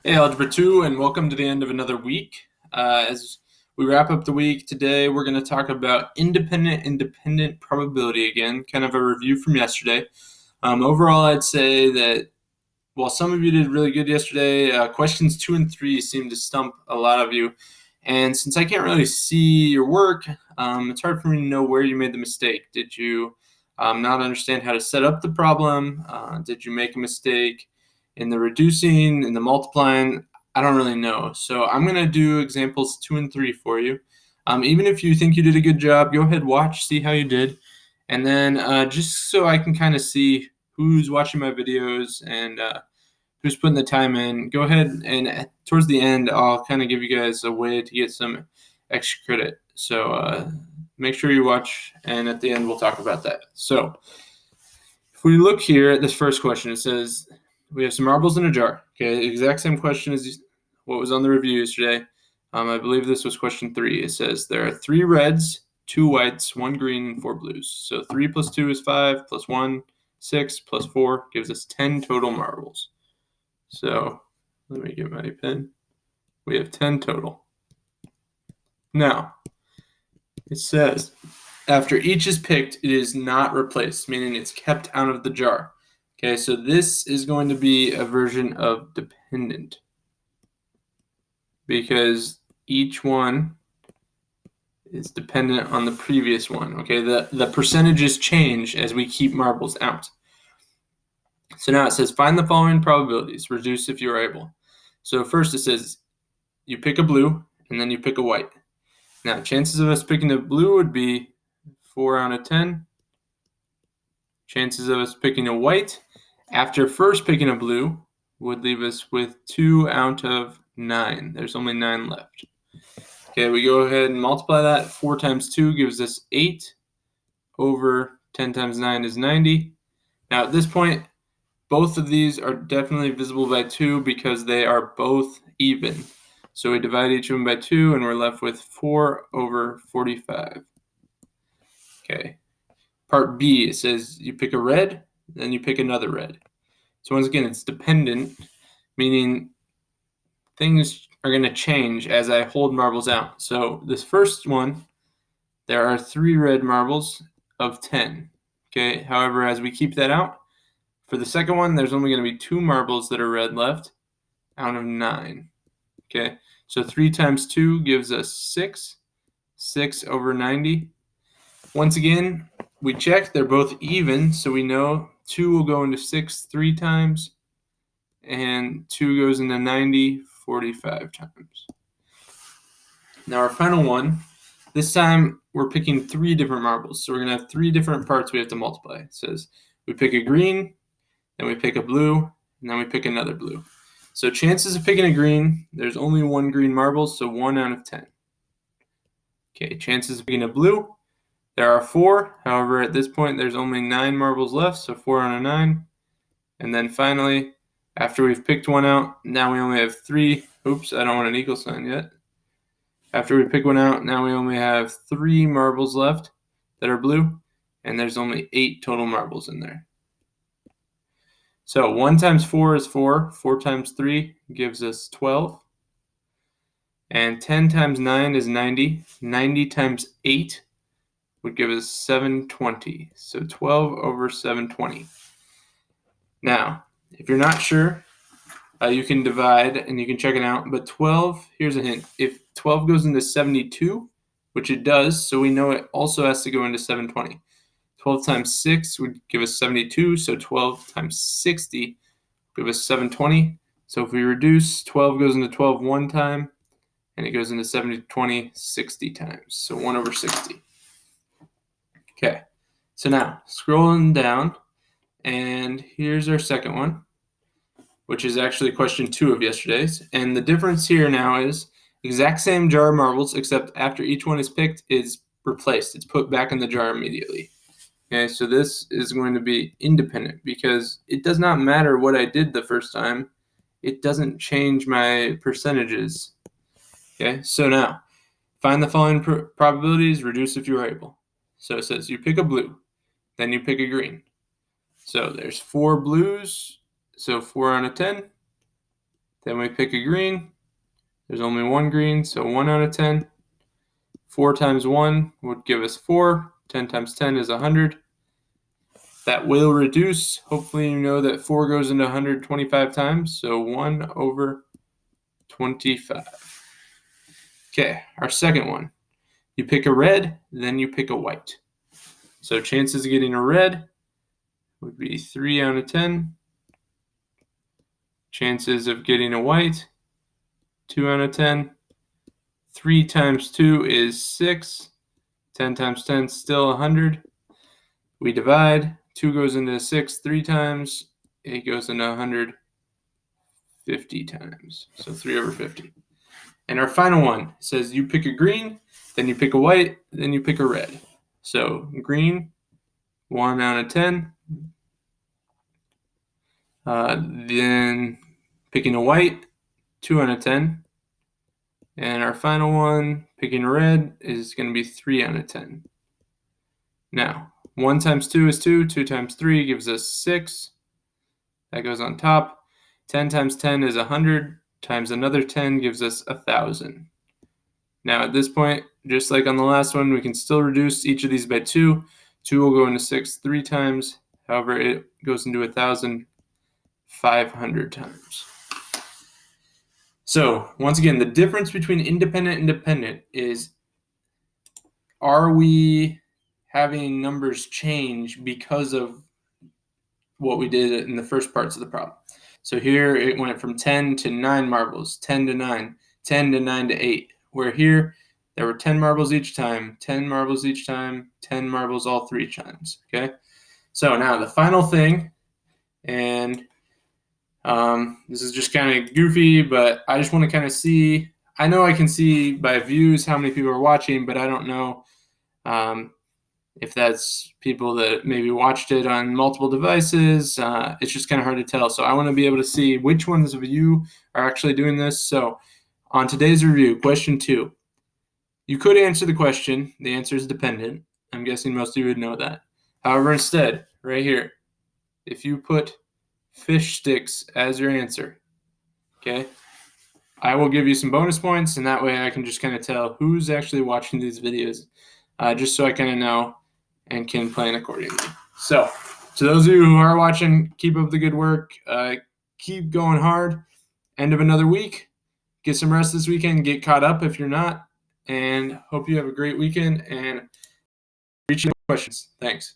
Hey, Algebra 2, and welcome to the end of another week. As we wrap up the week today, we're going to talk about independent probability again, kind of a review from yesterday. Overall, I'd say that while some of you did really good yesterday, questions 2 and 3 seemed to stump a lot of you. And since I can't really see your work, it's hard for me to know where you made the mistake. Did you not understand how to set up the problem? Did you make a mistake in the reducing, in the multiplying? I don't really know. So I'm going to do examples 2 and 3 for you. Even if you think you did a good job, go ahead, watch, see how you did. And then just so I can kind of see who's watching my videos and who's putting the time in, go ahead and towards the end, I'll kind of give you guys a way to get some extra credit. So make sure you watch, and at the end, we'll talk about that. So if we look here at this first question, it says we have some marbles in a jar. Okay, exact same question as what was on the review yesterday. I believe this was question 3. It says there are 3 reds, 2 whites, 1 green, and 4 blues. So 3 plus 2 is 5, plus 1, 6, plus 4 gives us 10 total marbles. So let me get my pen. We have 10 total. Now, it says after each is picked, it is not replaced, meaning it's kept out of the jar. Okay, so this is going to be a version of dependent because each one is dependent on the previous one. Okay, the percentages change as we keep marbles out. So now it says find the following probabilities, reduce if you are able. So first it says you pick a blue and then you pick a white. Now chances of us picking a blue would be 4 out of 10. Chances of us picking a white after first picking a blue would leave us with 2 out of 9. There's only 9 left. Okay, we go ahead and multiply that. 4 times 2 gives us 8 over 10 times 9 is 90. Now at this point, both of these are definitely divisible by 2 because they are both even. So we divide each of them by 2 and we're left with 4 over 45. Okay. Part B, it says you pick a red, then you pick another red. So once again, it's dependent, meaning things are going to change as I hold marbles out. So this first one, there are 3 red marbles of 10. Okay. However, as we keep that out, for the second one, there's only going to be 2 marbles that are red left out of 9. Okay. So 3 times 2 gives us 6. 6 over 90. Once again, we check. They're both even, so we know 2 will go into 6 3 times, and 2 goes into 90 45 times. Now our final one, this time we're picking 3 different marbles. So we're going to have 3 different parts we have to multiply. It says we pick a green, then we pick a blue, and then we pick another blue. So chances of picking a green, there's only 1 green marble, so 1 out of 10. Okay, chances of picking a blue, there are 4. However, at this point, there's only 9 marbles left, so 4 out of 9. And then finally, after we've picked one out, now we only have 3. Oops, I don't want an equal sign yet. After we pick one out, now we only have 3 marbles left that are blue, and there's only 8 total marbles in there. So 1 times 4 is 4. 4 times 3 gives us 12. And 10 times 9 is 90. 90 times 8 would give us 720. So 12 over 720. Now, if you're not sure, you can divide and you can check it out. But 12, here's a hint. If 12 goes into 72, which it does, so we know it also has to go into 720. 12 times 6 would give us 72, so 12 times 60 would give us 720. So if we reduce, 12 goes into 12 one time, and it goes into 720 60 times. So 1 over 60. Okay, so now scrolling down, and here's our second one, which is actually question 2 of yesterday's. And the difference here now is exact same jar of marbles, except after each one is picked, it's replaced. It's put back in the jar immediately. Okay, so this is going to be independent because it does not matter what I did the first time. It doesn't change my percentages. Okay, so now find the following probabilities, reduce if you are able. So it says you pick a blue, then you pick a green. So there's 4 blues, so 4 out of 10. Then we pick a green. There's only one green, so 1 out of 10. 4 times 1 would give us 4. 10 times 10 is 100. That will reduce. Hopefully you know that 4 goes into 100 25 times, so 1 over 25. Okay, our second one. You pick a red, then you pick a white. So chances of getting a red would be 3 out of 10. Chances of getting a white, 2 out of 10. 3 times 2 is 6. 10 times 10 is still 100. We divide. 2 goes into 6 3 times. 8 goes into 100 50 times. So 3 over 50. And our final one says you pick a green, then you pick a white, then you pick a red. So green, 1 out of 10. Then picking a white, 2 out of 10. And our final one, picking a red, is going to be 3 out of 10. Now, 1 times 2 is 2. 2 times 3 gives us 6. That goes on top. 10 times 10 is 100. Times another 10 gives us 1,000. Now, at this point, just like on the last one, we can still reduce each of these by 2. 2 will go into 6 3 times. However, it goes into 1,000 500 times. So, once again, the difference between independent and dependent is, are we having numbers change because of what we did in the first parts of the problem? So here it went from 10 to 9 marbles, 10 to 9, 10 to 9 to 8. Where here there were 10 marbles each time, 10 marbles each time, 10 marbles all 3 times. Okay. So now the final thing, and this is just kind of goofy, but I just want to kind of see. I know I can see by views how many people are watching, but I don't know if that's people that maybe watched it on multiple devices. It's just kind of hard to tell. So I want to be able to see which ones of you are actually doing this. So on today's review, question 2, you could answer the question. The answer is dependent. I'm guessing most of you would know that. However, instead, right here, if you put fish sticks as your answer, okay, I will give you some bonus points, and that way I can just kind of tell who's actually watching these videos, just so I kind of know and can plan accordingly. So, to those of you who are watching, keep up the good work. Keep going hard. End of another week. Get some rest this weekend. Get caught up if you're not. And hope you have a great weekend and reach your questions. Thanks.